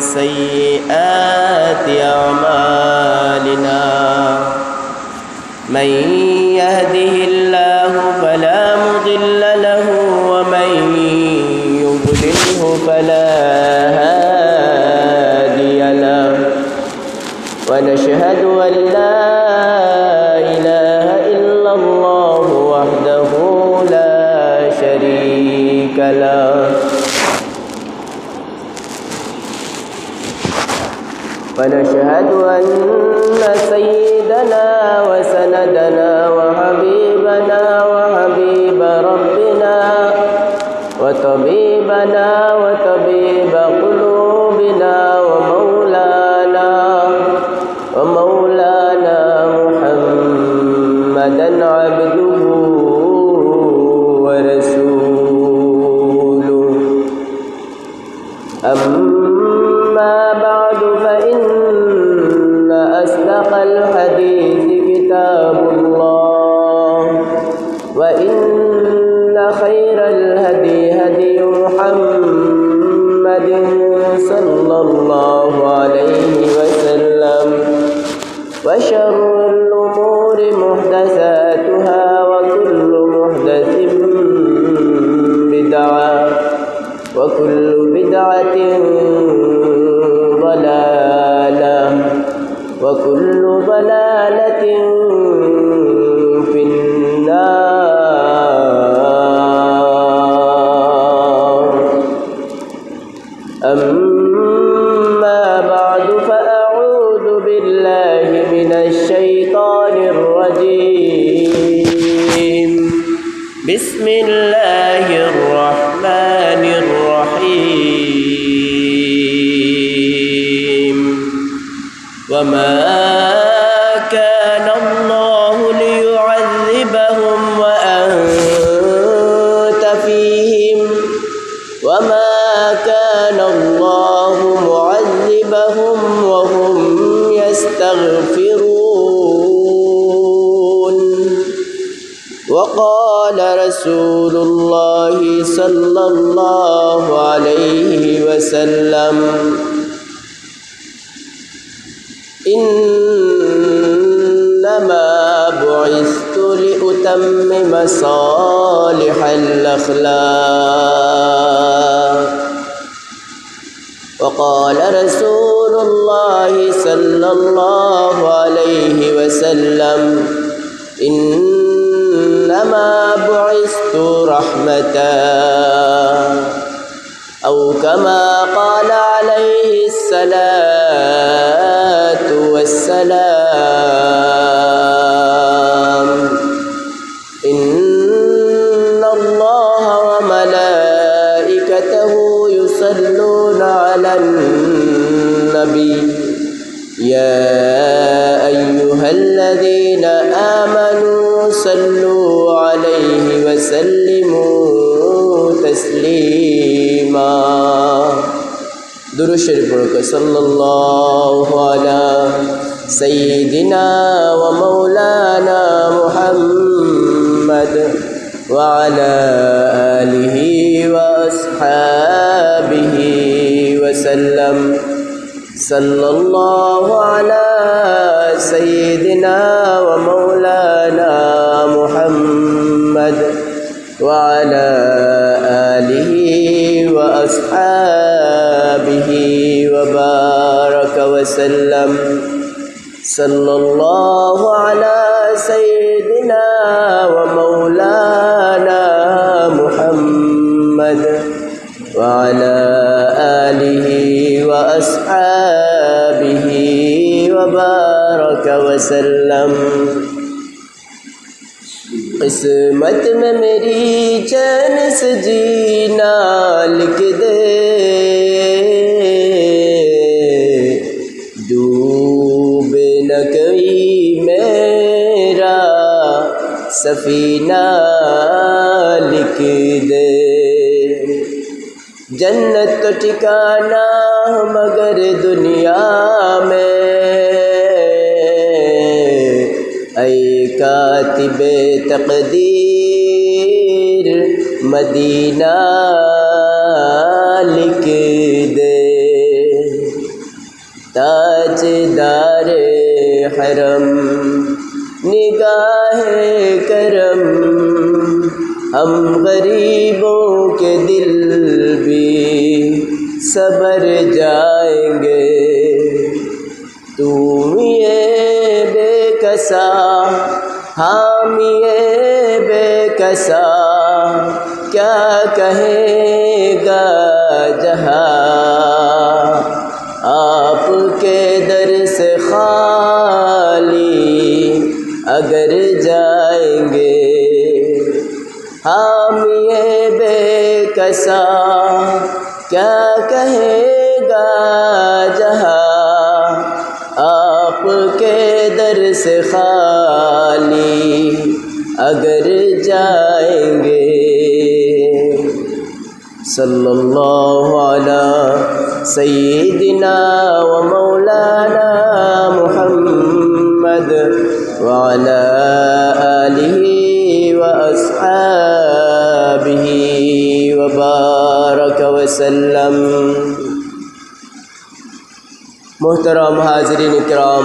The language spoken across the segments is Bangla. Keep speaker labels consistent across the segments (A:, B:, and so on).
A: سيئات أعمالنا من يهده الله فلا مضل له ومن يضلله فلا هادي له ونشهد أن لا إله إلا الله وحده لا شريك له ونشهد أن سيدنا وسندنا وحبيبنا وحبيب ربنا وطبيبنا وطبيب قلوبنا ومولانا محمدا عبده ورسوله أما بعد فإن أصدق الحديث كتاب الله وإن خير الهدي هدي محمد صلى الله عليه وسلم وشر الأمور محدثاتها وكل محدث بدعة وكل بدعة ضلالة وكل ضلالة في النار أما بعد فأعوذ بالله من الشيطان الرجيم بسم الله الرحمن الرحيم وما كان الله ليعذبهم وأنت فيهم وما كان الله معذبهم وهم يستغفرون وقال رسول الله صلى الله عليه وسلم إنما بعثت لأتمم صالح الأخلاق وقال رسول الله صلى الله عليه وسلم إنما بعثت رحمة أو كما قال عليه الصلاة والسلام إن الله وملائكته يصلون على النبي يا أيها الذين آمنوا صلوا عليه وسلموا تسليما درود شریف پڑھو صلی اللہ علی سیدنا و مولانا محمد وعلى آله وأصحابه وسلم صلى الله على سيدنا ومولانا محمد وعلى آله وأصحابه وبارك وسلم صلى الله على سيدنا ومولانا محمد وعلى آله وأصحابه وبارك وسلم قسمت میں میری چین سے جینا لکھ دے ڈوبے نہ کبھی میرا سفینہ لکھ دے جنت تو ٹھکانا مگر دنیا میں اے کاتب تقدیر مدینہ لکھ دے ताजदारे हरम निगाहे करम हम गरीबों के दिल भी सबर जाएंगे। तुम ये बेकसा हम ये बेकसा क्या कहेगा जहां। आपके दर से खाली अगर जाएंगे हम ये बेकसा क्या कहेगा जहां। आपके दर से खाली अगर जाएंगे। सल्लल्लाहु अला सय्यिदिना व मौलाना मुहम्मद व अला आलिहि व अस्हाबिहि व बारक व सल्लम। मोहतरम हाज़रीन इकराम,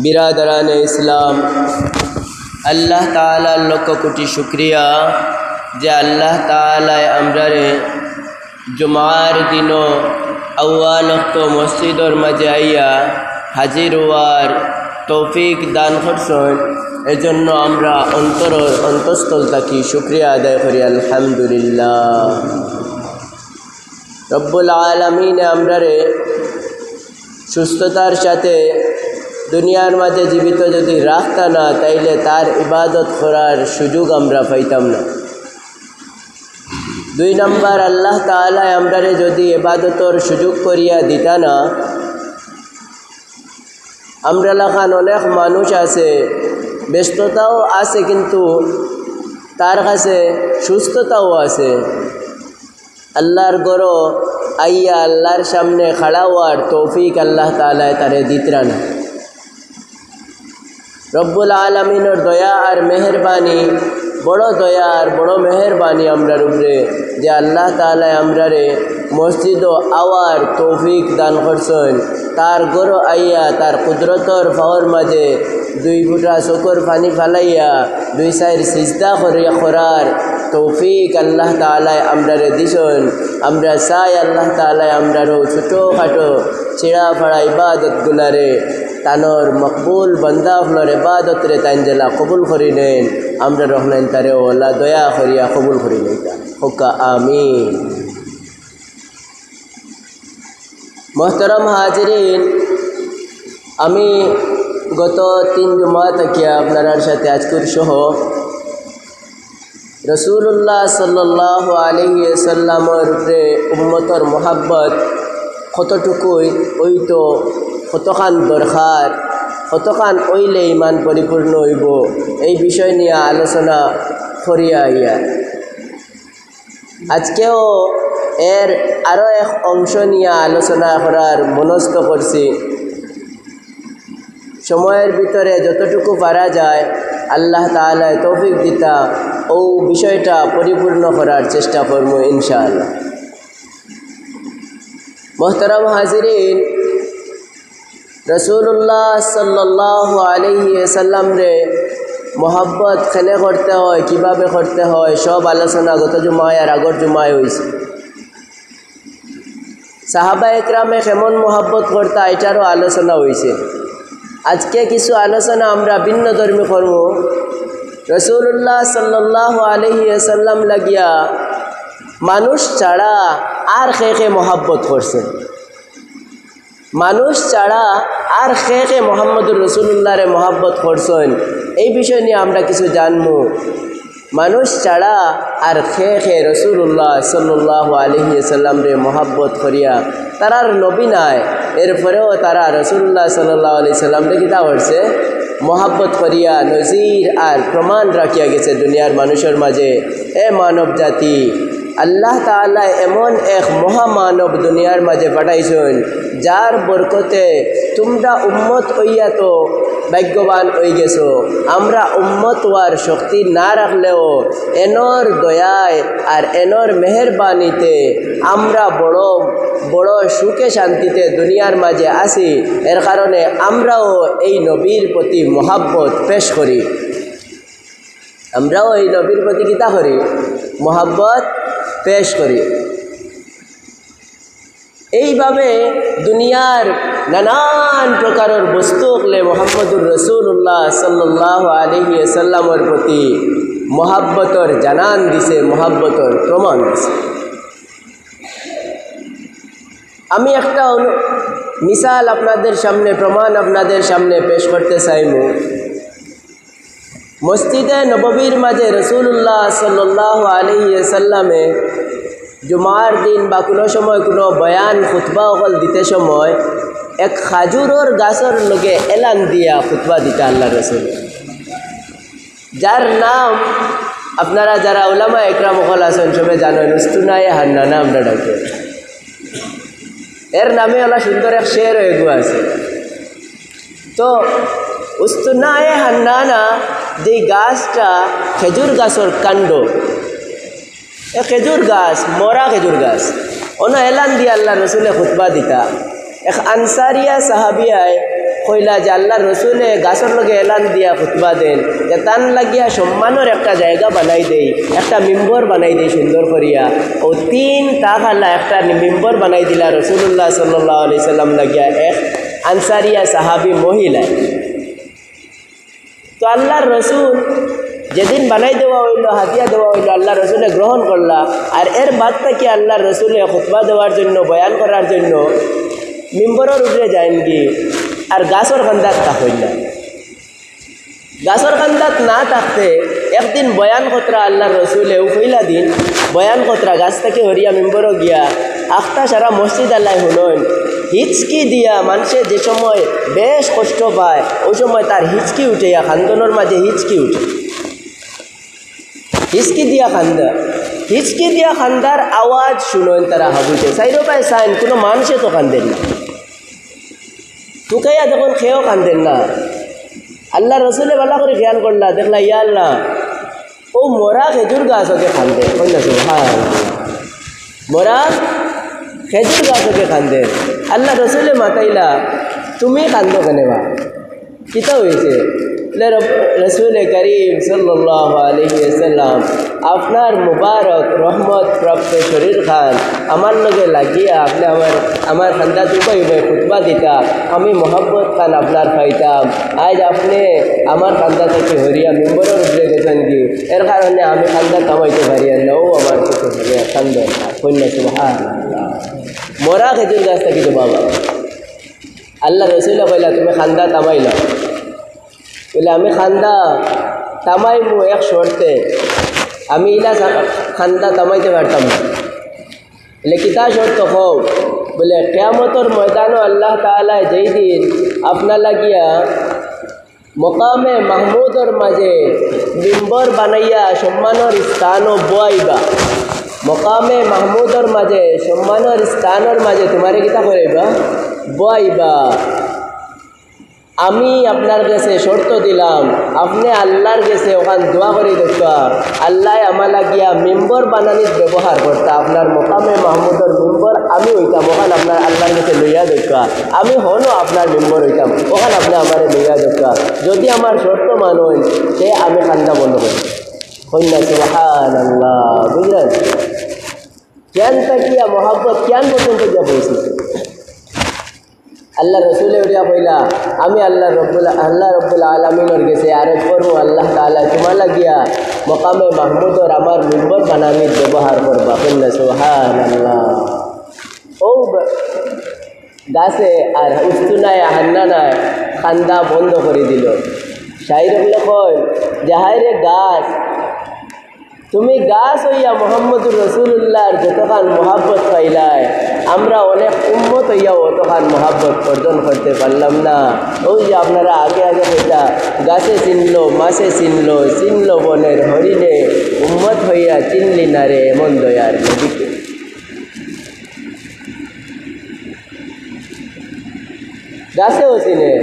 A: बिरादरान इस्लाम, अल्लाह ताला लक्ष कोटी शुक्रिया जे अल्लाह ताला आमरारे जुमार दिनो अव्वाल वक्त मस्जिदर माझे आइया हाजिर हওয়ার तौफिक दान करছেন। एजন্য আমরা অন্তঃস্থল থেকে শুকরিয়া আদায় করি আলহামদুলিল্লাহ। রব্বুল আলামিন আমরারে সুস্থতার সাথে দুনিয়ার মাঝে জীবিত যদি রাখতা না তাইলে তার ইবাদত করার সুযোগ আমরা পাইতাম না। দুই নম্বর, আল্লাহ তাআলা আমরারে যদি ইবাদতর সুযোগ করিয়া দিতা না, আমরা লাখান অনেক মানুষ আছে, ব্যস্ততাও আছে কিন্তু তার কাছে সুস্থতাও আছে। আল্লাহর গরো আইয়া আল্লাহর সামনে খাড়া হওয়ার তৌফিক আল্লাহ তাআলা তারে দিতরা না। রব্বুল আলামিনের দয়া আর মেহেরবানি, বড় দয়া আর বড় মেহেরবানি আমরার উপরে যে আল্লাহ তাআলা আমরারে মসজিদ আওয়ার তৌফিক দান করছেন। তার গরো আইয়া তার কুদরতর ফাওয়ার মাঝে দুই ফুটা চোখর পানি ফালাইয়া দুই সাইড সিজদা করার তৌফিক আল্লাহ তাআলা আমরারে দিছেন। আমরা চাই আল্লাহ তাআলা আমরারও ছোটোখাটো ছিঁড়া ফাড়া ইবাদত গুলারে তানোর মকবুল বন্দা হলর ইবাদত রে তাইনজেলা কবুল করি নেন। আমরা রহমান তারে ওলা দয়া করিয়া কবুল করি নেন হোকা আমিন। মোহতরম হাজিরিন, আমি গত 3 জুমা থেকে আপনার সাথে আজকের সহ রসুল্লাহ সাল্লাল্লাহু আলাইহি ওয়াসাল্লামের উপরে উম্মতর মোহাব্বত কতটুকুই ওইতো, কতখান দরকার, কতখান ওইলে ইমান পরিপূর্ণ হইব, এই বিষয় নিয়ে আলোচনা করিয়া আইয়া আজকেও এর আরও এক অংশ নিয়ে আলোচনা করার মনস্থ করছি। সময়ের ভিতরে যতটুকু পারা যায় আল্লাহ তাআলা তৌফিক দিতা ও বিষয়টা পরিপূর্ণ করার চেষ্টা করব ইনশাআল্লাহ। মোহতারাম হাজিরিন, রসুল্লাহ সাল্লাল্লাহু আলাইহি ওয়াসাল্লাম রে মোহাব্বত কেনে করতে হয়, কিভাবে করতে হয়, সব আলোচনা গত জুমায় আর আগর জুমায় হয়েছে। সাহাবা একরামে কেমন মোহাব্বত করতা এটারও আলোচনা হয়েছে। আজকে কিছু আলোচনা আমরা ভিন্ন ধর্মী করব। রসুল্লাহ সাল্লাল্লাহু আলাইহি ওয়াসাল্লাম লাগিয়া মানুষ ছাড়া আর কে মোহাব্বত করছে, মানুষ ছাড়া আর কে মোহাম্মদুর রসুল্লাহরে মোহাব্বত করছেন, এই বিষয় নিয়ে আমরা কিছু জানবো। মানুষ ছাড়া আর কে রসুল্লাহ সাল্লাল্লাহু আলাইহি ওয়াসাল্লাম রে মোহাব্বত করিয়া তারার নবী নাই, এরপরেও তারা রসুল্লাহ সাল্লাল্লাহু আলাইহি ওয়াসাল্লাম রে কিতা করছে, মোহাব্বত করিয়া নজির আর প্রমাণ রাখিয়া গেছে দুনিয়ার মানুষের মাঝে। এ মানব জাতি, আল্লাহ তাআলা এমন এক মহামানব দুনিয়ার মাঝে পাঠাইছেন যার বরকতে তোমরা উম্মত হইয়া তো ভাগ্যবান হয়ে গেছো। আমরা উম্মত হওয়ার শক্তি না রাখলেও এনর দয়ায় আর এনর মেহেরবানিতে আমরা বড় বড় সুখে শান্তিতে দুনিয়ার মাঝে আসি। এর কারণে আমরাও এই নবীর প্রতি মোহাব্বত পেশ করি, আমরাও এই নবীর প্রতি কিতা করি, মোহাব্বত পেশ করি। এইভাবে দুনিয়ার নানান প্রকারের বস্তু হলে মোহাম্মদুর রসুল্লাহ সাল্লাল্লাহু আলাইহি ওয়াসাল্লামের প্রতি মোহাব্বতর জানান দিছে, মোহাব্বতর প্রমাণ দিছে। আমি একটা মিসাল আপনাদের সামনে, প্রমাণ আপনাদের সামনে পেশ করতে চাইব। মসজিদে নববীর মাঝে রসুল্লাহ সাল্লাল্লাহু আলাইহি ওয়াসাল্লামে জুমার দিন বা কোনো সময় কোনো বয়ান খুতবা অকল দিতে সময় এক খাজুরর গাছের লগে এলান দিয়া খুতবা দিতে আল্লাহ রসুল, যার নাম আপনারা যারা উলামা একরাম অকল আছেন সবে জানেন, উস্তুনায়ে হান্নানা আমরা ডাকে। এর নামে ওলা সুন্দর এক শের এগু আছে। তো উস্তুনায়ে হান্নানা যে গাছটা খেজুর গাছের কাণ্ড, এ খেজুর গাছ, মরা খেজুর গাছ, ওনা এলান দিয়ে আল্লাহ রসুলে খুতবা দিতা। এক আনসারিয়া সাহাবিয়ায় কইলা যে আল্লাহ রসুলে গাছের লগে এলান দিয়া খুতবা দেন, যে তান লাগিয়া সম্মানের একটা জায়গা বানাই দেই, একটা মিম্বর বানাই দেই সুন্দর করিয়া। ও তিন তাক আল্লাহ একটা মিম্বর বানাই দিলা রসুল্লাহ সাল্লাল্লাহু আলাইহি সাল্লাম লাগিয়া এক আনসারিয়া সাহাবি মহিলায়। তো আল্লাহর রসুল যেদিন বানাই দেওয়া হইল, হাতিয়া দেওয়া হইল, আল্লাহ রসুলে গ্রহণ করলা। আর এর বাদ থেকে আল্লাহ রসুলে খুতবা দেওয়ার জন্য, বয়ান করার জন্য মিম্বরের উপরে যায়ন কি আর গাছর খান্দাত থাকেন না। গাছর খান্দাত না থাকতে একদিন বয়ান কতরা আল্লাহ রসুলে পইলা দিন বয়ান কতরা গাছ থেকে হরিয়া মিম্বরও গিয়া আখতা সারা মসজিদ আল্লাহ শুনন। হিচকি দিয়া মানুষে যে সময় বেশ কষ্ট পায় ওই সময় তার হিচকি উঠে, খান্দনের মাঝে হিচকি উঠে, হিচকি দিয়া খান্দা, হিচকি দিয়া খান্দার আওয়াজ শুনেন তারা হাবুতে সাইরো পায় সাইন, কোনো মানুষে তো কান্দেন না, টুকাইয়া যখন খেয়েও কান্দেন না। আল্লাহ রসুলে ভালো করে খেয়াল করলা, দেখলা ইয়া আল্লাহ ও মরা খেজুর গাছ ওকে খান্দে, হ্যাঁ মরা খেজুর গাছ ওকে খান্দে। আল্লাহ রসুলে মাতাইলা তুমি কান্দো কেনে বা, কিতা হয়েছে? রসুল করিম সাল্লাল্লাহু আলাইহি ওয়াসাল্লাম আপনার মুবারক রহমত প্রাপ্ত শরীর খান আমার লগে লাগিয়া আপনি আমার খান্দা দুবাই খুতবা দিতা, আমি মোহাম্মত খান আপনার পাইতাম। আজ আপনি আমার খান্দা থেকে হরিয়া মেম্বরের উপরে গেছেন কি, এর কারণে আমি খান্দা কামাইতে পারি না, ও আমার কিছু খান্দা কন্যা সুবহানাল্লাহ। মরা খেজুর গাছ থাকি তো বাবা আল্লাহ রসুলে কইলা তুমি খান্দা কামাইলা, বলে আমি খান্দা তামাইমু এক শর্তে, আমি ইলা খান্দা তামাইতে পারতাম না। বলে কিতা শর্ত কও? বলে কিয়ামতের ময়দানও আল্লাহ তাআলা যেই দিন আপনার লাগিয়া মকামে মাহমুদর মাঝে মিম্বর বানাইয়া সম্মানের স্থানও বয়াইবা, মকামে মাহমুদর মাঝে সম্মানের স্থানের মাঝে তোমারে কিতা করাইবা? বয়াইবা। আমি আপনার কাছে শর্ত দিলাম, আপনি আল্লাহর কাছে ওখান দোয়া করে দেখা আল্লাহ আমার লাগিয়া মেম্বর বানানির ব্যবহার করতা, আপনার মোকামে মাহমুদর মেম্বর আমি হইতাম, ওখান আপনার আল্লাহর কাছে লইয়া দেখা, আমি হনও আপনার মেম্বর হইতাম, ওখান আপনি আমার লইয়া দেখা। যদি আমার শর্ত মানেন সে আমি খান্দা বন্ধ করি। কন্যা সুবহানাল্লাহ, বুঝলেন? জ্ঞান থাকিয়া মহাব্বত জ্ঞান পর্যন্ত যা পৌঁছেছে। আল্লাহ রসুলে উঠিয়া কইলা আমি আল্লাহ রব্বুল আলামিনের গেছে আরজ করবো, আল্লাহ তাআলা তোমার লাগিয়া মকামে মাহমুদর আমার মিম্বর বানানির ব্যবহার করবা। কন্যা সুবহানাল্লাহ। ও গাছে আর উস্তুনায় হান্নানায় খান্দা বন্ধ করে দিল। শাইরগুলো কয় যাহাই রে গাছ, তুমি গাছ হইয়া মোহাম্মদুর রসুল্লাহর যতখান মোহাব্বত পাইলাই, আমরা অনেক উম্মত হইয়াও অতখান মোহাব্বত অর্জন করতে পারলাম না। ওই যে আপনারা আগে আগে কইতা গাছে চিনলো মাছে চিনলো, চিনলো বনের হরিণে, উম্মত হইয়া চিনলি না রে এমন দয়ার নবীকে। গাছেও চিনে,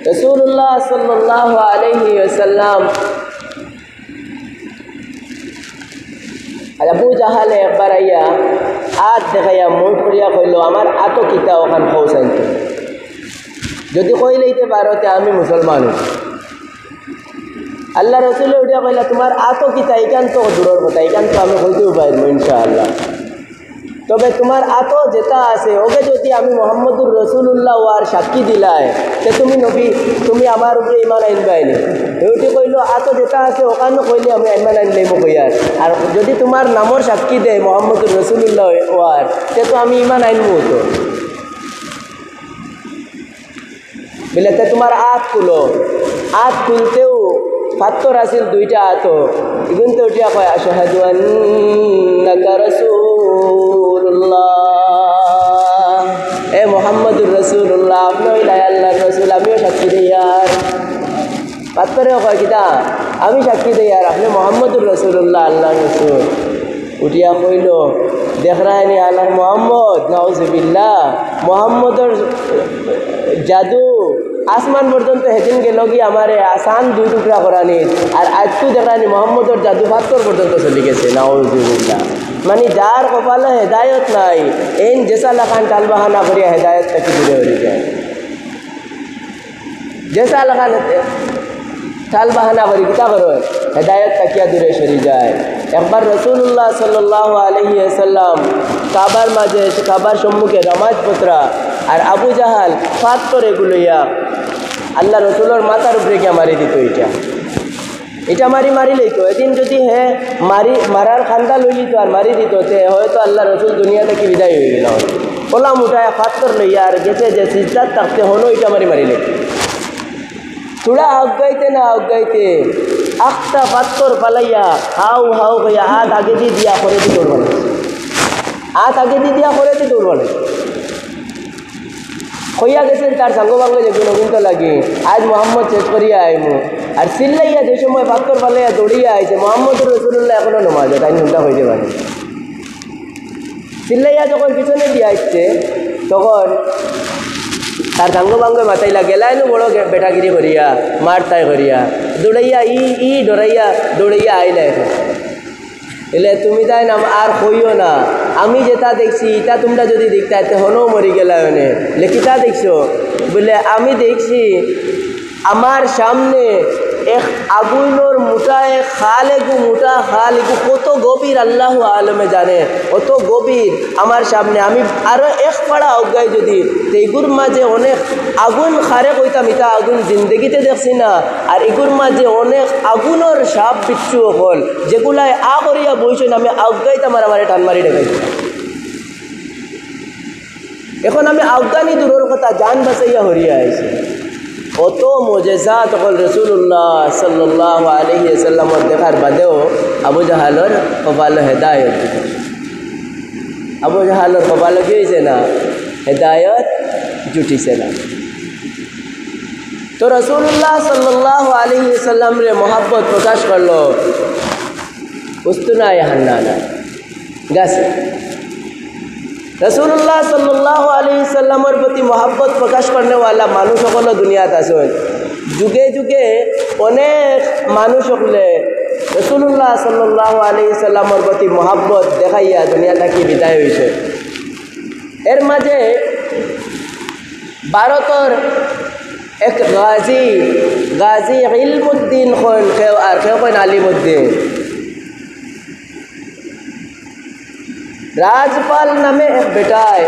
A: রাসূলুল্লাহ সাল্লাল্লাহু আলাইহি ওয়াসাল্লাম আবু জাহালে একবার আইয়া হাত দেখাইয়া মুখ করিয়া কইল, আমার আতো কিতা ওখান পৌঁছাইত, যদি কই লইতে পারো তে আমি মুসলমান হই। আল্লাহ রসুলে উঠিয়া কইলা, তোমার আতো কিতা, এখান তো দূরের কথা, এখান তো আমি কইতেও পারবো ইনশাআল্লাহ, তবে তোমার আতো যেটা আছে ওকে যদি আমি মোহাম্মদুর রসুল্লাহ আর সাক্ষী দিলাই তে তুমি নবী, তুমি আমার উপরে ইমান আনবাইনি। এটি কইল, আতো যেটা আছে ওখানে কইলে আমি ইমান আনলে মো কইয়ার, আর যদি তোমার নামর সাক্ষী দেয় মোহাম্মদুর রসুল্লাহ ওয়ার তে তো আমি ইমান আনবো। তো বলে তে তোমার আত খুলো। আত খুলতেও পাত্তর আসিল দুইটা আতো, এগুন তো উঠিয়া কয়, আশহাদু আন্নাকা রাসূলুল্লাহ, এ মোহাম্মদুর রসুল্লাহ, আপনি হইলাই আল্লাহর রসুল, আমিও সাক্ষী দিই। আর পাত্তরেও কয় কিতা, আমি সাক্ষী দিই আর আপনি মোহাম্মদুর রসুল্লাহ আল্লাহর রসুল। উঠিয়া কইল, দেখ রায়নি আল্লাহ মোহাম্মদ, নাউজুবিল্লাহ, মোহাম্মদর জাদু আসমান পর্যন্ত হেদিন গেল কি আমারে আসান দুই টুকরা করানি, আর আজকু দেখানি মোহাম্মদর জাদু পাত্তর পর্যন্ত চলে গেছে। নাউজুবিল্লাহ, মানে যার কপালে হেদায়ত নাই এই জেসা লাখান টাল বাহানা করিয়া হেদায়ত থেকে দূরে হয়ে যায়। জেসা লাখান টাল বাহানা করি কিতা করো, হেদায়ত তাকিয়া দূরে সরে যায়। একবার রাসূলুল্লাহ সাল্লাল্লাহু আলাইহি ওয়াসাল্লাম কাবার মাঝে, কাবার সম্মুখে নামাজ পত্রা, আর আবু জাহাল ফাত করে গুলইয়া আল্লাহ রসুলের মাথার উপরে গিয়া মারি দিত। এটা মারি লইতো। এদিন যদি হে মারার খান্দা লই লিত আর মারি দিত, তে হয়তো আল্লাহ রসুল দুনিয়া থেকে বিদায় হয়ে গেল। কলাম উঠায় ফাত্তর লইয়া আর গেছে যে সিজদার থাকতে হনো এটা মারি লইত। থোড়া আগাইতে না আগাইতে আখটা পাত্তর পালাইয়া হাউ হাউ কইয়া হাত আগে দিয়ে দিয়া করে দিয়ে দৌড়, হাত আগে দিয়ে দিয়া করে দিয়ে দৌড় হইয়া গেছেন তার সাঙ্গবাঙ্গ যেগুলো কিন্তু লাগে আজ মোহাম্মদ শেষ করিয়া আইমু, আর চিল্লাইয়া যে সময় পাত্তর পালাইয়া দৌড়িয়া আইছে মোহাম্মদুর রসুল্লাহ এখনো নমাজ তাই নুনটা হইতে পারে। চিল্লাইয়া যখন পিছনে দিয়ে আসছে তখন তার সাঙ্গবাঙ্গ মাথাইলা গেলাইনু বড় বেটাগিরি করিয়া মারতাই করিয়া দৌড়াইয়া ডরাইয়া দৌড়াইয়া আইলা। এলে তুমি তাই না আর কইও না, আমি যেটা দেখছি এটা তোমরা যদি দেখতে এতে হনও মরি গেলা মানে লেখিতা দেখছো বলে, আমি দেখছি আমার সামনে এক আগুনের মোটা এক খাল, এগু মোটা খাল, এগু কত গভীর আল্লাহ আলমে জানে, অত গভীর আমার সামনে। আমি আরও এক পাড়া অজ্ঞাই যদি এগুর মাঝে অনেক আগুন খারে কইতাম, এটা আগুন জিন্দগিতে দেখছি না। আর এগুর মাঝে অনেক আগুনের সাপ বিচ্ছু হল, যেগুলাই আ করিয়া বইছেন, আমি আজ্ঞাইতাম আর আমার টান মারি দেখাইতাম। এখন আমি আফগানি দূরের কথা জান বাঁচাইয়া হরিয়া আইছি। কত মজেজা তখন রসুল্লাহ সাল্লাল্লাহু আলাইহি ওয়াসাল্লামের দেখার বাদেও আবু জাহালের কপালে হেদায়ত, আবু জাহালের কপালে কি হয়েছে না, হেদায়ত জুটিছে না। তো রসুল্লাহ সাল্লাল্লাহু আলাইহি ওয়াসাল্লামের মোহাব্বত প্রকাশ করলো উস্তুনা হান্নানা গাছে। रसूलुल्लाह सल्लल्लाहु अलैहि वसल्लमर प्रति मोहब्बत प्रकाश करने वाला मानुष सकल दुनियात आছেন। যুগে যুগে অনেক মানুষ সকলে रसूलुल्लाह सल्लल्लाहु अलैहि वसल्लमर प्रति मोहब्बत দেখাইয়া দুনিয়া থেকে বিদায় হইছে। এর মাঝে ভারতের এক গাজী ইলমুদ্দিন খান আর কেউ কয় আলিমুদ্দিন राजपाल नामे एक बेटाय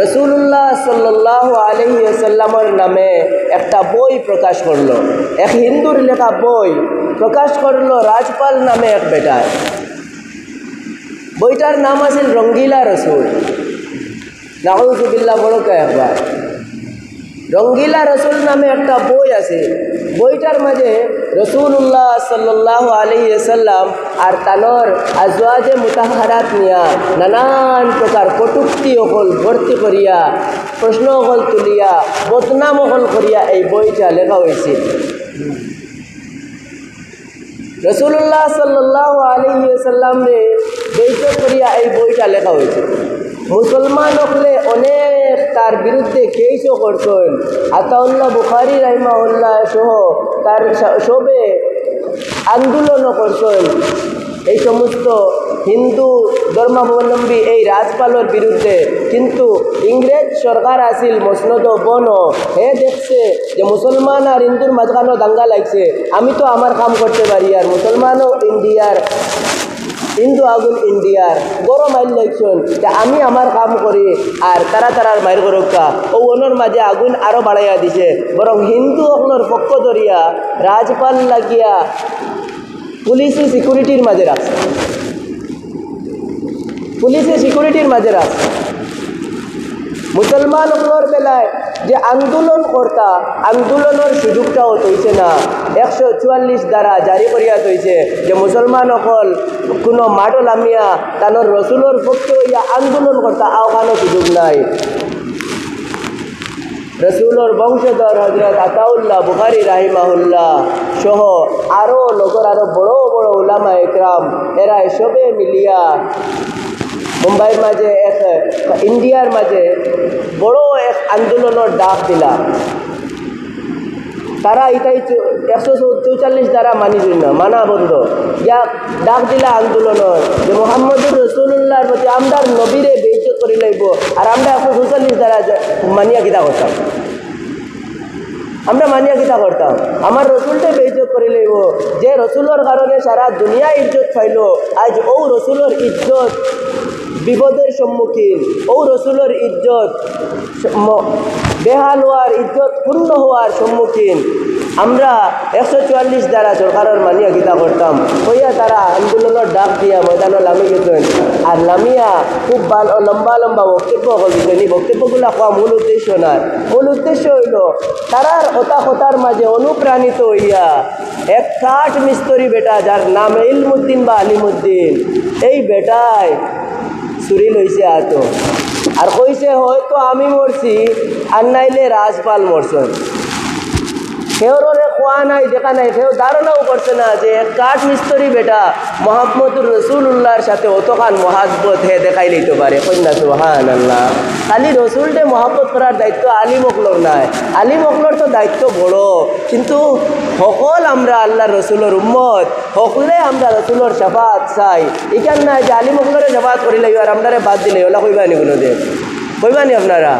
A: रसूलुल्लाह सल्लल्लाहु अलैहि वसल्लमर नामे एक बई प्रकाश करलो, एक हिंदुर लेखा बई प्रकाश करलो राजपाल नामे एक बेटाय। বইটার নাম আছিল রঙ্গিলা রসুল। নাউজুবিল্লাহ বড় একবার রঙ্গিলা রসুল নামে একটা বই আছে। বইটার মাঝে রসুল্লাহ সাল্লাল্লাহু আলাইহি ওয়াসাল্লাম আর তানোর আজওয়াজে মুতাহহারাত নিয়া নানান প্রকার কটূক্তি অকল ভর্তি করিয়া প্রশ্ন অকল তুলিয়া বদনাম অকল করিয়া এই বইটা লেখা হয়েছিল। রসুল্লাহ সাল্লাল্লাহু আলাইহি ওয়াসাল্লামরে বেইজ্জত করিয়া এই বইটা লেখা হয়েছিল। মুসলমান হলে অনেক তার বিরুদ্ধে কেসও করছেন। আতাউল্লাহ বুখারী রাহিমাহুল্লাহ সহ তার সবে আন্দোলনও করছেন এই সমস্ত হিন্দু ধর্মাবলম্বী এই রাজপালের বিরুদ্ধে। কিন্তু ইংরেজ সরকার আসিল মসনদ বন, হে দেখছে যে মুসলমান আর হিন্দুর মাঝখানো দাঙ্গা লাগছে, আমি তো আমার কাম করতে পারি, আর মুসলমানও ইন্ডিয়ার হিন্দু আগুন ইন্ডিয়ার বড় মাইল লাগছেন যে আমি আমার কাম করি আর তারার মায়ের গরক্কা ও ওনার মাঝে আগুন আরও বাড়াইয়া দিছে। বরং হিন্দু আপনার পক্ষ ধরিয়া রাজপাল লাগিয়া পুলিশি সিকিউরিটির মাঝে রাখছে, পুলিশি সিকিউরিটির মাঝে রাখছে। মুসলমান আপনার বেলায় যে আন্দোলন কর্তা আন্দোলনের সুযোগটাও তৈছে না। 144 দ্বারা জারি করিয়া তৈছে যে মুসলমান অকল কোনো মাঠও লামিয়া তানোর রসুলোর পক্ষে হইয়া আন্দোলন কর্তা আওকানো সুযোগ নাই। রসুলোর বংশধর হজরত আতাউল্লাহ বুখারী রাহিমাহুল্লাহ সহ আরও লোকের আরও বড় বড় উলামা একরাম এরা এসবে মিলিয়া মুম্বাইয়ের মাঝে এক ইন্ডিয়ার মাঝে বড় এক আন্দোলনের ডাক দিলা। তারা এটাই 144 দ্বারা মানিল না, মানা বন্ধ, ইয়া ডাক দিলা আন্দোলনের যে মোহাম্মদুর রসুল্লাহর প্রতি আমরা নবীরে বেইজ্জত করি লাইব, আর আমরা 144 দ্বারা মানিয়া কিতা করতাম, আমরা মানিয়া কিতা করতাম, আমার রসুলটাই বেইজ্জত করি লাইব। যে রসুলের কারণে সারা দুনিয়া ইজ্জত পাইল, আজ ও রসুলের ইজ্জত বিপদের সম্মুখীন, ও রসুলের ইজ্জত বেহাল হওয়ার, ইজ্জত পূর্ণ হওয়ার সম্মুখীন। আমরা 144 দ্বারা সরকারের মানিয়া গীতা করতাম হইয়া তারা আন্দোলনের ডাক দিয়া ময়দানে লামি গেছেন। আর লামিয়া খুব ভালো লম্বা লম্বা বক্তব্য করছেন। এই বক্তব্যগুলো হওয়া মূল উদ্দেশ্য নয়, মূল উদ্দেশ্য হইল তারার হতার মাঝে অনুপ্রাণিত হইয়া এক কাঠ মিস্ত্রি বেটা যার নাম ইলমুদ্দিন বা আলিমুদ্দিন, এই বেটায় চুরি লইছে আত আর কইছে হয়তো আমি মরছি আর নাইলে রাজপাল মরছেন। কেউরে খোয়া নাই, দেখা নাই, কেউ ধারণাও করছে না যে এক কাঠ মিস্ত্রি বেটা মোহাম্মদুর রসুল্লাহর সাথে অতখান মহাব্বত হে দেখাই লইতে পারে। কন্যা সুবহানাল্লাহ। খালি রসুলটে মহাব্বত করার দায়িত্ব আলিম অকলর নাই, আলিম অকলর তো দায়িত্ব বড়, কিন্তু সকল আমরা আল্লাহর রসুলের উম্মত, সকলে আমরা রসুলের শাফাত চাই। এখান নাই যে আলিম অকলরে শাফাত করিলে আর আপনারে বাদ দিলে ওলা কইবানি কোনোদিন, কইবানি আপনারা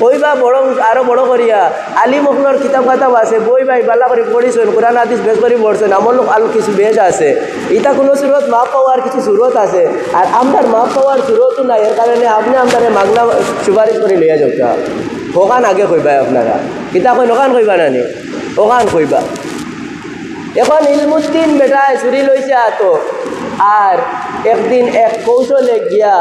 A: কইবা। বরং আরও বড় করিয়া আলিম অকলর কিতাব কাতাব আছে, বই বাই বালা করে পড়িছেন, কোরআন হাদিস বেশ করে পড়ছেন, আমার লোক আরও কিছু বেশ আছে, এটা কোনো সুরত মাপ পাওয়ার কিছু সুরত আছে, আর আপনার মাপ পাওয়ার সুরতও নাই। এর কারণে আপনি আপনার মাগনা সুপারিশ করে লইয়া যাওয়া ওখান আগে কইবা আপনারা, কিতা কই ওখান কইবা নানি, ওখান কইবা। এখন ইলমুদ্দিন বেটায় চুরি লইছে আতো, আর একদিন এক কৌশলে গিয়া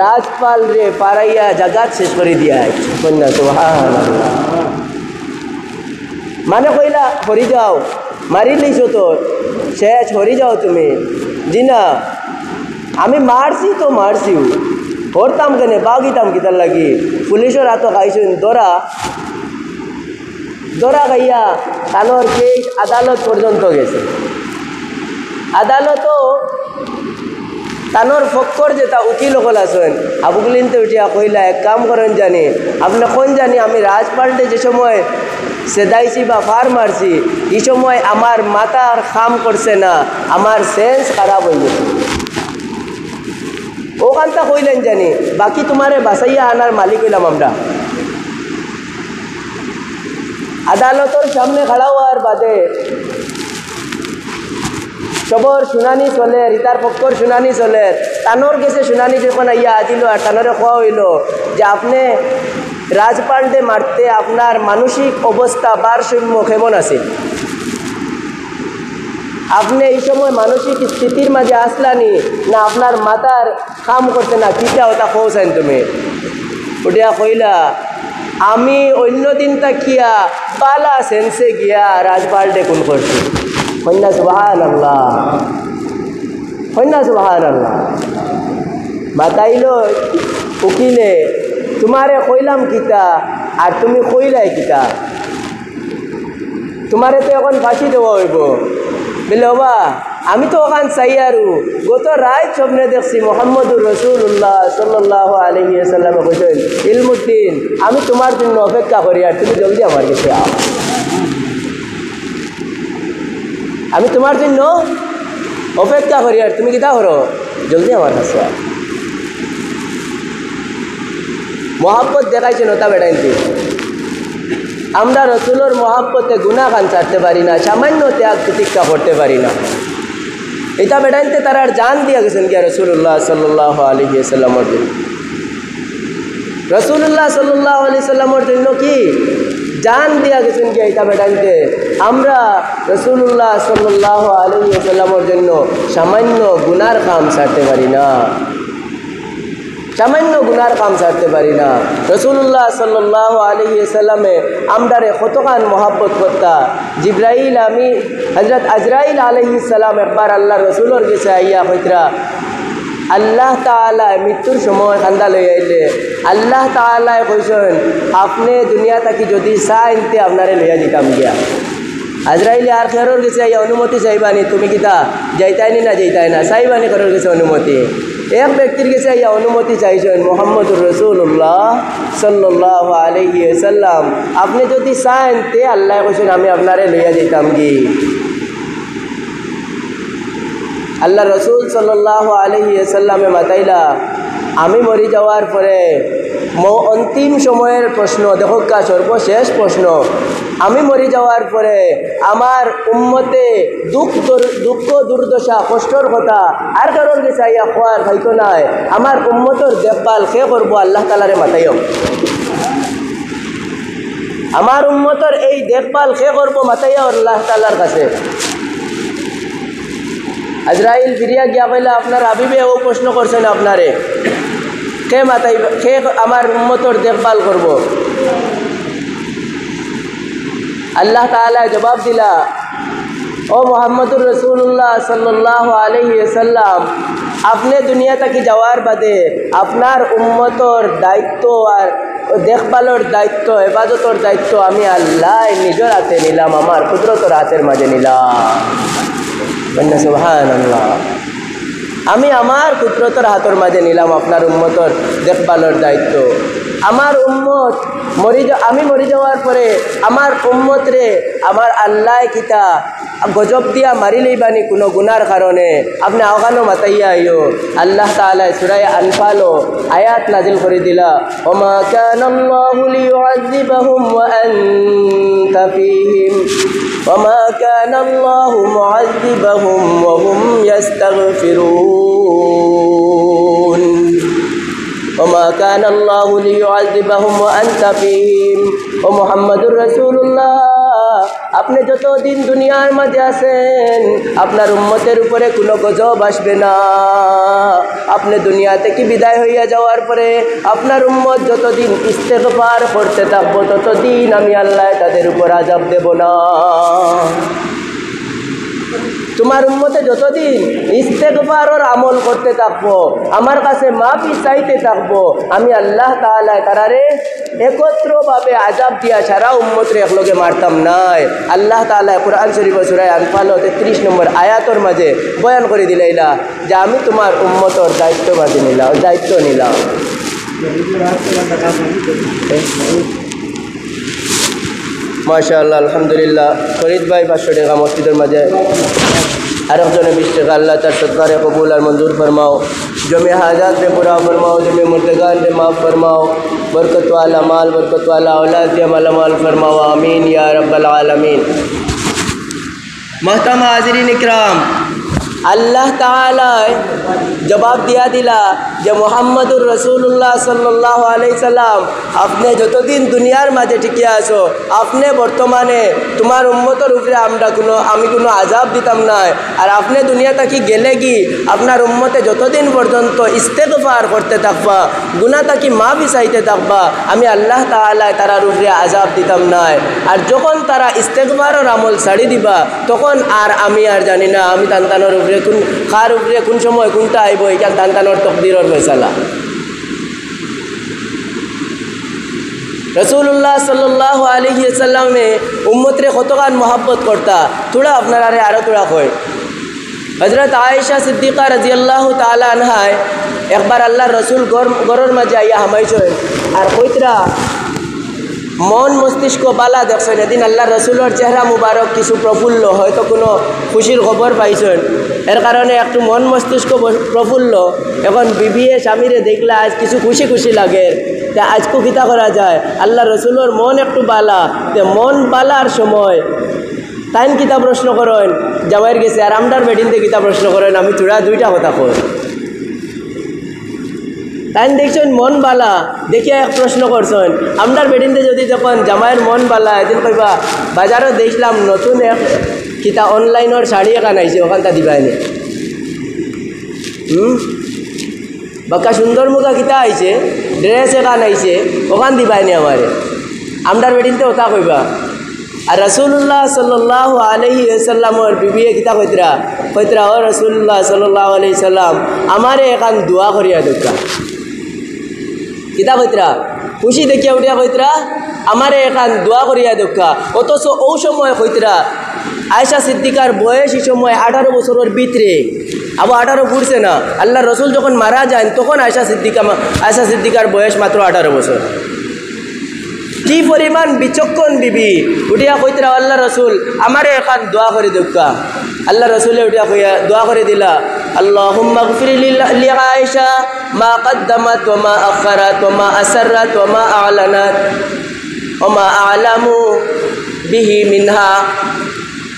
A: রাজপাল রে পারাইয়া জাগাত শেষ করে দিয়া কন্যা সুবহানাল্লাহ। মানে কইলা হরি যাও, মারি লইছো তোর শেষ, হরি যাও তুমি। দিনা আমি মারছি তো মারছিও, হরতাম কেনে বাগিতাম কিতার লাগি। পুলিশের হাতও খাইছেন দরা খাইয়া তানোর কেস আদালত পর্যন্ত গেছে। আদালতও তানোর ফক্কর যেটা উকিল হল আছেন আবুগুলিনতে উঠিয়া কইলা এক কাম করেন জানি আপনি কোন জানি আমি রাজপাল্টে যে সময় সেদাইছি বা ফার মারছি এই সময় আমার মাথার কাম করছে না, আমার সেন্স খারাপ হয়ে গেছে। ওখানটা কইলেন জানি বাকি তোমারে বাসাইয়া আনার মালিক হইলাম আমরা। আদালতের সামনে খাড়া হওয়ার বাদে সবর শুনানি চলে, রিতার পক্ষর শুনানি চলে, তানোর গেছে শুনানি যখন আইয়া আজিল আর তানোরে কোয়া হইল যে আপনি রাজপাল্টে মারতে আপনার মানসিক অবস্থা ভারসাম্য কেমন আছে, আপনি এই সময় মানসিক স্থিতির মাঝে আসলানি না আপনার মাথার কাম করছে না, কিটা ওটা কৌছেন তুমি। উঠিয়া কইলা আমি অন্য দিন তাকিয়া পালা সেন্সে গিয়া রাজপাল্টে কোন করছি। কন্যা সুবহানাল্লাহ, কন্যা সুবহানাল্লাহ। বাতাইল উকিলে তোমারে কইলাম কিতা আর তুমি কইলাই কিতা, তোমারে তো এখন ফাঁসি দেওয়া হইব। বলে বাবা আমি তো ওখান চাই আরু গত রাত স্বপ্নে দেখছি মোহাম্মদুর রসুল্লাহ সাল্লাল্লাহু আলাইহি ওয়াসাল্লামে কইছেন ইলমুদ্দিন আমি তোমার জন্য অপেক্ষা করি আর তুমি জলদি আমার কাছে আও। আমি তোমার জন্য অপেক্ষা করি আর তুমি কিতা করো জলদি আমার কাছে আও। মহাব্বত দেখাইছেন ওটা বেড়াইতে আমরা রসুলোর মহাব্বতে গুনাহ খান ছাড়তে পারি না, সামান্য ত্যাগ প্রতীক্ষা করতে পারি না। এটা বেড়াইতে তারা আর জান দিয়া গেছেন কি রসুল্লাহ সাল্লাল্লাহু আলাইহি ওয়াসাল্লামের জন্য। রসুল্লাহ সাল্লাল্লাহু আলাইহি ওয়াসাল্লামের জন্য কি জান দিয়া গেছেন কি এটা বেড়াইতে আমরা রসুল্লাহ সাল্লাল্লাহু আলাইহি ওয়াসাল্লামের জন্য সামান্য গুনার কাম ছাড়তে পারি না, সামান্য গুনার কাম ছাড়তে পারি না। রসুল্লাহ সাল্লাল্লাহু আলাইহি ওয়াসাল্লামে আমরারে কতখান মহাব্বত করতা। জিব্রাইল আমি হযরত আজরাইল আলাইহিস সালাম একবার আল্লাহ রসুলের কাছে আইয়া কইতরা আল্লাহ তাআলা মৃত্যুর সময় খান্দা লই আইলে আল্লাহ তাআলা কইছেন আপনি দুনিয়া থাকি যদি চাইতে আপনারে লইয়া দিতাম গিয়া। আজরাইলে আর খেরোর কাছে আইয়া অনুমতি চাইবানি, তুমি কিতা যাইতাইনি না যাইতাই না চাইবানি খেরোর কাছে অনুমতি। এক ব্যক্তির কাছে আইয়া অনুমতি চাইছেন মুহাম্মদুর রাসূলুল্লাহ সাল্লাল্লাহু আলাইহি ওয়াসাল্লাম আপনি যদি চান তে আল্লাহ কইছেন আমি আপনারে লইয়া যাইতাম কি। আল্লাহ রসুল সাল্লাল্লাহু আলাইহি ওয়াসাল্লামে মাতাইলা আমি মরি যাওয়ার পরে অন্তিম সময়ের প্রশ্ন দেখো কা সর্বশেষ প্রশ্ন, আমি মরি যাওয়ার পরে আমার উম্মতে দুঃখ দুর্দশা কষ্টর কথা আর কারণ গেছে আইয়া খোয়ার খাইতো নাই, আমার উম্মতর দেখভাল সে করবো আল্লাহ তাআলারে মাতাইও। আমার উম্মতর এই দেখভাল সে করবো মাতাইয়া আল্লাহ তাআলার কাছে। আজরাইল ফিরিয়া গিয়া কইলা আপনার হাবিবে ও প্রশ্ন করছেন আপনারে কে মাতাই কে আমার উম্মতর দেখভাল করব। আল্লাহ তাআলা জবাব দিলা ও মুহাম্মদুর রাসূলুল্লাহ সাল্লাল্লাহু আলাইহি ওয়াসাল্লাম আপনি দুনিয়া থেকে যাওয়ার বাদে আপনার উম্মতর দায়িত্ব আর দেখভালের দায়িত্ব ইবাদতের দায়িত্ব আমি আল্লাহ নিজের হাতে নিলাম, আমার কুদরতের হাতের মাঝে নিলাম। সুবহানাল্লাহ, আমি আমার কুদরতের হাতের মাঝে নিলাম আপনার উম্মতর দেখভালের দায়িত্ব। আমার উম্মত আমি মরি যাওয়ার পরে আমার উম্মত রে আমার আল্লাহ কিতা গজব দিয়া মারি লইবানি কোনো গুনার কারণে আপনি আওগানো মাতাইয়া আইও। আল্লাহ তাআলা সূরা আনফাল আয়াত নাজিল করে দিলা ওমা কানাল্লাহু লিয়ুআযিবাহুম ওয়া আনতা ফীহিম ওমা কানাল্লাহু মুআযিবাহুম ওয়া হুম ইস্তাগফিরুন ওমা কানাল্লাহু লিয়ুআযিবাহুম ওয়া আনতা ফীহিম। ও মুহাম্মদুর রাসূলুল্লাহ আপনি যতদিন দুনিয়ার মাঝে আছেন আপনার উম্মতের উপরে কোনো গজব আসবে না। আপনি দুনিয়া থেকে বিদায় হইয়া যাওয়ার পরে আপনার উম্মত যতদিন ইস্তেগফার করতে থাকবো ততদিন আমি আল্লাহ তাদের উপর আযাব দেব না। তোমার উম্মতে যতদিন ইস্তেগফারের আমল করতে থাকবো আমার কাছে মাফি চাইতে থাকবো আমি আল্লাহ তাআলা তারারে একত্রভাবে আযাব দিয়া সারা উম্মতরে একলগে মারতাম নাই। আল্লাহ তাআলা কুরআন শরীফ সূরা আনফাল 33 নম্বর আয়াতের মাঝে বয়ান করে দিলাইলা যে আমি তোমার উম্মতর দায়িত্ব নিলাম। মাশাআল্লাহ আলহামদুলিল্লাহ। ফরিদ ভাই 500 টাকা মসজিদের মাঝে আরেকজনে 20 টাকা আল্লাহ তার সৎকারে কবুল আর মঞ্জুর ফরমাও, জমি হাজাত में पूरा फरमाओ, जमी मुर्दगान में माफ़ फरमाओ, बरकत वाला माल बरकत वाला औलाद दिया मालामाल फरमाओ, आमीन या रब्बल आलमीन। मोहतरम हाज़रीन इकराम, अल्लाह ताला जवाब दिया दिला যে মুহাম্মদুর রাসূলুল্লাহ সাল্লাল্লাহু আলাইহি সাল্লাম আপনি যতদিন দুনিয়ার মাঝে টিকে আছো আপনি বর্তমানে তোমার উম্মতের উপরে আমি কোনো আযাব দিতাম না। আর আপনি দুনিয়া থেকে গেলে কি আপনার উম্মতে যতদিন পর্যন্ত ইস্তেগফার করতে থাকবা গুনাহ থেকে মাফি চাইতে থাকবা আমি আল্লাহ তাআলা তারার উপরে আযাব দিতাম না। আর যখন তারা ইস্তেগফারের আমল ছাড়ি দিবা তখন আর আমি আর জানি না আমি তান্তানোর উপরে কার উপরে কোন সময় কোনটা আইব এটা তান্তানোর তকদিরের ফয়সালা। रसूलुल्लाह सल्लल्लाहु अलैहि वसल्लम ने उम्मत रे कतगान मोहब्बत करता थोड़ा अपनारा रे आरो थोड़ा कय হজরত আয়েশা সিদ্দিকা রাদিয়াল্লাহু তাআলা আনহায় একবার আল্লাহ রসুল গরর মাঝে আইয়া হামাইছেন আর কইতরা মন মস্তিষ্ক বালা দেখছেন। এদিন আল্লাহ রসুলের চেহারা মুবারক কিছু প্রফুল্ল, হয়তো কোনো খুশির খবর পাইছেন, এর কারণে একটু মন মস্তিষ্ক প্রফুল্ল। এখন বিবিয়ে স্বামীরে দেখলে আজ কিছু খুশি খুশি লাগে, তা আজকু কিতা করা যায়, আল্লাহ রসুলের মন একটু বালা, তে মন বালার সময় তাইন কিতা প্রশ্ন করেন জামাইয়ের গেছে, আর আমরার বেডিনতে কিতা প্রশ্ন করেন, আমি চূড়া দুইটা কথা কই। তাই দেখছেন মন বালা দেখিয়া এক প্রশ্ন করছেন, আমরার বেডিনতে যদি যখন জামাইয়ের মন বালা এদিন কইবা বাজারও দেখলাম নতুন এক কিতা অনলাইনের শাড়ি এখান আইছে, ওখানটা দিবাইনি বাক্কা সুন্দর মুখা কিতা আইছে, ড্রেস এখান আইছে, ওখান দিবাইনি আমারে, আমরার বেডিনতে ওটা কইবা। আর রাসূলুল্লাহ সাল্লাল্লাহু আলাইহি ওয়াসাল্লামর বিবিয়ে কিতা কইতরা ও রাসূলুল্লাহ সাল্লাল্লাহু আলাইহি সাল্লাম আমারে এখান দোয়া করিয়া দেখা। কিতা কইতরা খুশি দেখিয়া উঠিয়া কইতরা আমারে এখান দোয়া করিয়া দেখা। অথচ ও সময় কইতরা আয়েশা সিদ্দিকার বয়স এই সময় 18 বছরের ভিতরে, আবার 18 ফুটছে না। আল্লাহ রসুল যখন মারা যান তখন আয়েশা সিদ্দিকার বয়স মাত্র 18 বছর। কি পরিমাণ বিচক্ষণ বিবি, উঠিয়া কইতরা আল্লাহ রসুল আমারে এখান দোয়া করে দেখা। আল্লাহ রসুলে উঠিয়া কইয়া দোয়া করে দিলা, আল্লাহুম্মা গফির লি আয়েশা মা কদ্দামাত ওয়া মা আখারাত ওয়া মা আসরাত ওয়া মা আ'লানাত ওয়া মা আ'লামু বিহি মিনহা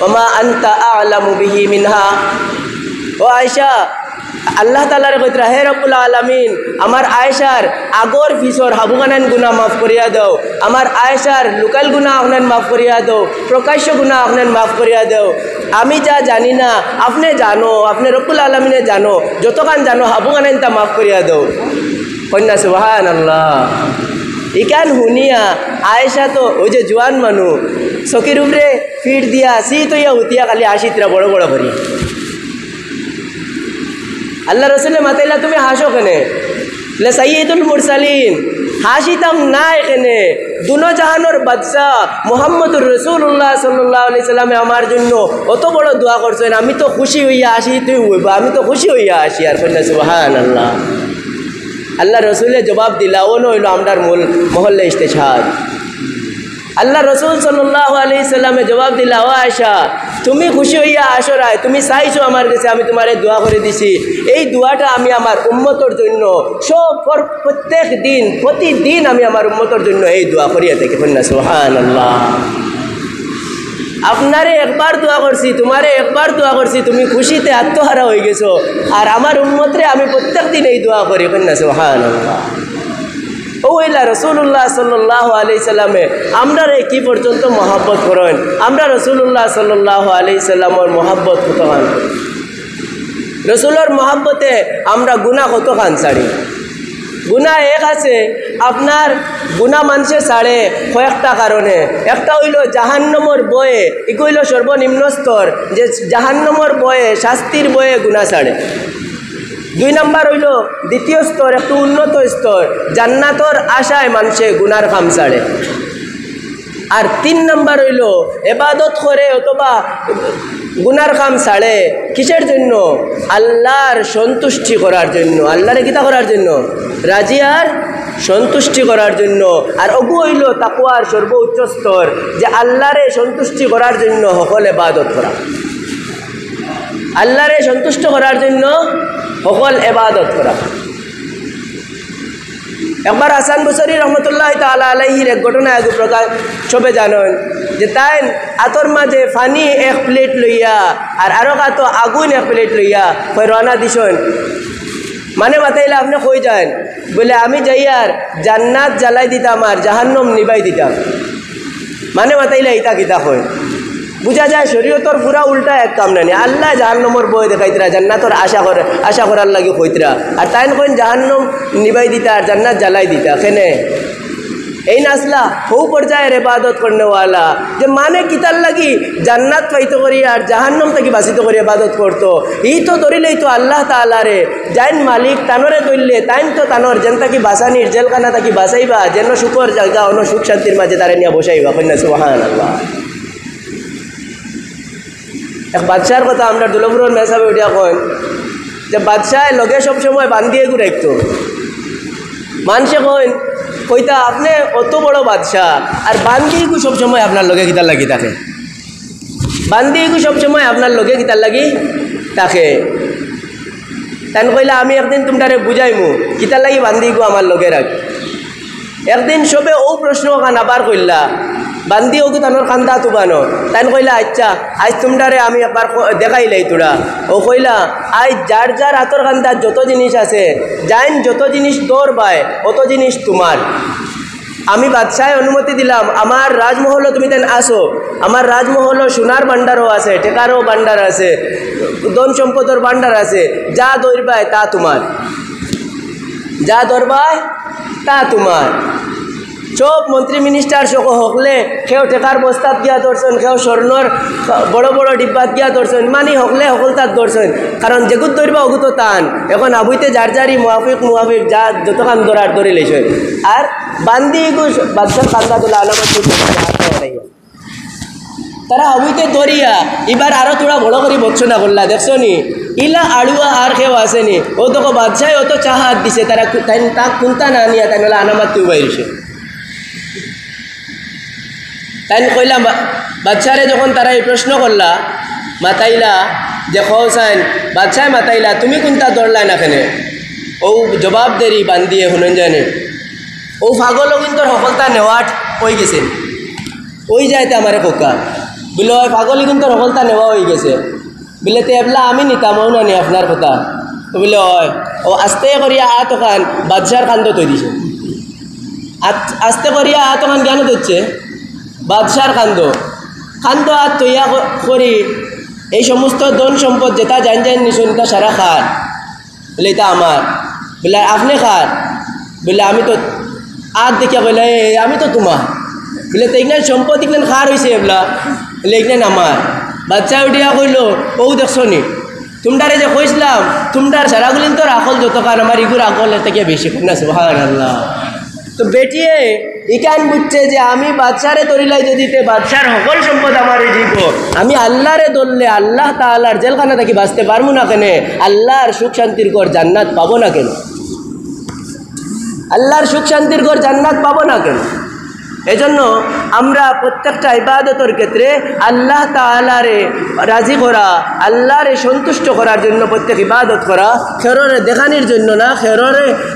A: ওয়া মা আনতা আ'লামু বিহি মিনহা। ও আয়েশা, আল্লাহ তাআলারে কইতরা হে রব্বুল আলামিন আমার আয়েশার আগর পিছর হাবুগানান গুনাহ মাফ করিয়া দাও, আমার আয়েশার লোকাল গুনাহ আপনার মাফ করিয়া দাও, প্রকাশ্য গুনাহ আপনার মাফ করিয়া দাও। আমি যা জানি না আপনি জানো, আপনি রব্বুল আলামিনে জানো, যতখান জানো হাবুগানান তা মাফ করিয়া দাও। কন্যা সুবহানাল্লাহ। ইকান শুনিয়া আয়েশা তো ওই যে জোয়ান মানুষ চকির উপরে ফিট দিয়া শীত হইয়া উঠিয়া খালি হাসিতরা বড় বড় করি। আল্লাহ রসুলের মাতাইলা তুমি হাসো কেনে, বলে সাইয়্যিদুল মুরসালিন হাসিতাম না এখানে, দুনো জাহানোর বাদশা মুহাম্মদুর রাসূলুল্লাহ সাল্লাল্লাহু আলাইহি সাল্লামে আমার জন্য অত বড় দোয়া করছেন, আমি তো খুশি হইয়া আসি, তুই হইবা আমি তো খুশি হইয়া আসি। আর কন্যা সুবহানাল্লাহ। আল্লাহ রসুলের জবাব দিলা, ও নইল আমরার মহল্লে ইস্তেশহাদ। আল্লাহ রসুল সাল্লাল্লাহু আলাইহি সাল্লামে জবাব দিলা, ও আয়েশা তুমি খুশি হইয়া আসো রায়, তুমি চাইছো আমার কাছে, আমি তোমারে দোয়া করে দিছি। এই দোয়াটা আমি আমার উম্মতর জন্য প্রত্যেক দিন প্রতিদিন আমি আমার উম্মতর জন্য এই দোয়া করিয়া থাকি। সুবহানাল্লাহ। আপনারে একবার দোয়া করছি, তোমারে একবার দোয়া করছি, তুমি খুশিতে আত্মহারা হয়ে গেছো, আর আমার উম্মতরে আমি প্রত্যেক দিন এই দোয়া করি। সুবহানাল্লাহ। ওইলা রসুল্লাহ সাল্লাল্লাহু আলাইহি সাল্লামে আমরা কি পর্যন্ত মহাব্বত করেন, আমরা রসুল্লাহ সাল্লাল্লাহু আলাইহি সাল্লামর মহাব্বত কতখান, রসুলের মহাব্বতে আমরা গুনাহ কতখান ছাড়ি। গুনাহ এক আছে, আপনার গুনাহ মানুষে ছাড়ে কয়েকটা কারণে। একটা হইল জাহান্নামের বয়ে, ইক হইল সর্বনিম্ন স্তর, যে জাহান্নামের বয়ে শাস্তির বয়ে গুনাহ ছাড়ে। 2 নম্বর হইল দ্বিতীয় স্তর, একটু উন্নত স্তর, জান্নাতর আশায় মানুষে গুনার কাম ছাড়ে। আর 3 নম্বর হইল ইবাদত করে অথবা গুনার কাম ছাড়ে কিসের জন্য, আল্লাহর সন্তুষ্টি করার জন্য, আল্লাহরে কিতা করার জন্য, রাজি আর সন্তুষ্টি করার জন্য। আর অগু হইল তাকওয়ার সর্বোচ্চ স্তর, যে আল্লাহরে সন্তুষ্টি করার জন্য সকল ইবাদত করা, আল্লাহরে সন্তুষ্ট করার জন্য সকল ইবাদত করা। একবার হাসান বসরি রহমতুল্লাহ তাআলা আলাইহির এক ঘটনা আগে প্রকাশ সবে জানেন, যে তাই আতর মাঝে ফানি 1 প্লেট লইয়া আর আরো কাতো আগুন 1 প্লেট লইয়া কই রওনা দিছেন। মানে বাতাইলে আপনি কই যান, বলে আমি যাইয়ার জান্নাত জ্বালাই দিতাম আর জাহান্নাম নিবাই দিতাম। মানে বাতাইলে ইটা কিতা কই, বুঝা যায় শরীয়তর পুরা উল্টা এক কাম নাই। আল্লাহ জাহান্নামের বই দেখাইতরা, জান্নাতর আশা করার লাগি কইতরা, আর তাইন কইন জাহান্নাম নিবাই দিতা আর জান্নাত জ্বালাই দিতা। কেনে এই নাসলা হৌ পর্যায়ের ইবাদত করনেওয়ালা, যে মানে কিতার লাগি জান্নাত পাইতে করি আর জাহান্নাম থেকে বাঁচিত করে ইবাদত করতো। এই তো ধরিলেই তো আল্লাহ তাআলারে যাইন মালিক তানরে ধরলে তাইন তো তানর যেন তাকি বাঁচানির জেলখানা তাকি বাঁচাইবা, যেন সুখর জায়গা অন্য সুখ শান্তির মাঝে তারে নিয়ে বসাইবা। কন্যা সুবহানাল্লাহ। এক বাদশার কথা আমরা দুলপুরের মেসাবে উঠিয়া কন যে বাদশাহ লগে সব সময় বান্ধিয়ে ঘুরাইতো। মানুষে কইতা আপনি অত বড় বাদশাহ আর বান্ধিগু সব সময় আপনার লগে গীতার লাগি থাকে, বান্ধিগু সব সময় আপনার লগে গীতার লাগি থাকে। তাই কইলা আমি একদিন তোমরারে বুঝাইমু গীতার লাগি বান্ধিগু আমার লগে রাখ। একদিন সবে ও প্রশ্ন কান আবার কইলা বান্দি ওকে তানোর কান্দা তুবানো। তাই কইলা আচ্ছা আজ তোমরারে আমি একবার দেখাইলাই তোরা। ও কইলা আজ যার যার হাতর কান্দার যত জিনিস আছে যাইন যত জিনিস তোর বাই অত জিনিস তোমার। আমি বাদশাহ অনুমতি দিলাম আমার রাজমহলও তুমি তেন আসো। আমার রাজমহলও সোনার ভাণ্ডারও আছে, টেকারও ভাণ্ডার আছে, ধন সম্পদের ভাণ্ডার আছে। যা দৌড়বায় তা তোমার, যা দরবায় তা তোমার। সব মন্ত্রী মিনিস্টার সক হকলে কেউ টেকার বস্তাত গিয়া ধরছেন, কেউ স্বর্ণর বড় বড় ডিব্বাত গিয়া ধরছেন, মানে হকলে হকল তাত ধরছেন। কারণ যেগুত ধরবা ওগুত টান। এখন আবুইতে যার যারই মুহাফিক যা যত কান ধরার ধরে লেছে। আর বান্দি বাদশার কান্দা তোলা আলামত তারা আবুইতে ধরিয়া এবার আরো তোরা বড় করে বচ্চনা করলা। দেখছো নি ইলা আড়ুয়া আর কেউ আসেনি। ও তোকে বাদশাহ অত চাহাত দিছে, তারা তাক কুন্তা না নিয়া তাই নলা আনামাত তুই বাইরেছে। তাই কইলাম বাদশারে যখন তারা এই প্রশ্ন করলা মাতাইলা যে খোসাইন বাদশাহ মাতাইলা তুমি কোনটা ধরলাই না কেনে? ও জবাব দেরি বান্ধিয়ে শুনেন জানে ও পাগলও কিন্তু সফলতা নেওয়াট হয়ে গেছে। ওই যাইতে আমারে কোকা বলে ওই পাগলই কিন্তু সফলতা নেওয়া হয়ে গেছে। বলে তে এবলা আমি নিতাম না নি আপনার কথা। তো বলে হয় ও আস্তে করিয়া আতকান বাদশার কান্দ তৈ দিছে। আস্তে করিয়া আতকান জ্ঞান ধরছে বাদশার কান্দ আর তৈয়া করি এই সমস্ত ধন সম্পদ যেটা জান জান নিশুন তা সারা খার। বলে এটা আমার। বলে আপনি খার? বলে আমি তো আর দেখিয়া বলে আমি তো তোমার। বলে তো এখানে সম্পদ এখানে খার হয়েছে এবলা। বলে এখানে আমার। বাচ্চা উঠিয়া কইল ও দেখছো নি তোমরারে যে কইছিলাম তোমরার সারাগুলিন তোর আকল যত কার আমার ইগুর আকলের থেকে বেশি না। সুবহানাল্লাহ। তো বেটিয়ে ইকান বুঝছে যে আমি বাদশারে ধরিলাই যদি বাদশার সকল সম্পদ আমার দিব, আমি আল্লাহরে ধরলে আল্লাহ তাআলার জেলখানা থাকি বাঁচতে পারবো না কেন? আল্লাহর সুখ শান্তির ঘর জান্নাত পাবো না কেন? আল্লাহর সুখ শান্তির ঘর জান্নাত পাবো না কেন? এজন্য আমরা প্রত্যেকটা ইবাদতের ক্ষেত্রে আল্লাহ তাআলারে রাজি করা, আল্লাহরে সন্তুষ্ট করার জন্য প্রত্যেক ইবাদত করা, খেররে দেখানির জন্য না,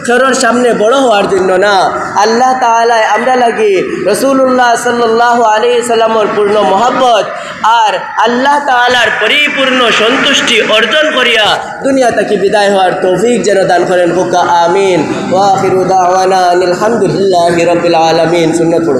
A: খেরর সামনে বড় হওয়ার জন্য না। আল্লাহ তাআলা আমরা লাগি রাসূলুল্লাহ সাল্লাল্লাহু আলাইহি সাল্লামের পূর্ণ মহব্বত আর আল্লাহ তাআলার পরিপূর্ণ সন্তুষ্টি অর্জন করিয়া দুনিয়া থেকে বিদায় হওয়ার তৌফিক যেন দান করেন। হোকা আমিন। ওয়া আখিরু দাওয়ানা আলহামদুলিল্লাহি রাব্বিল আলামিন। সুন্নাত পড়ো।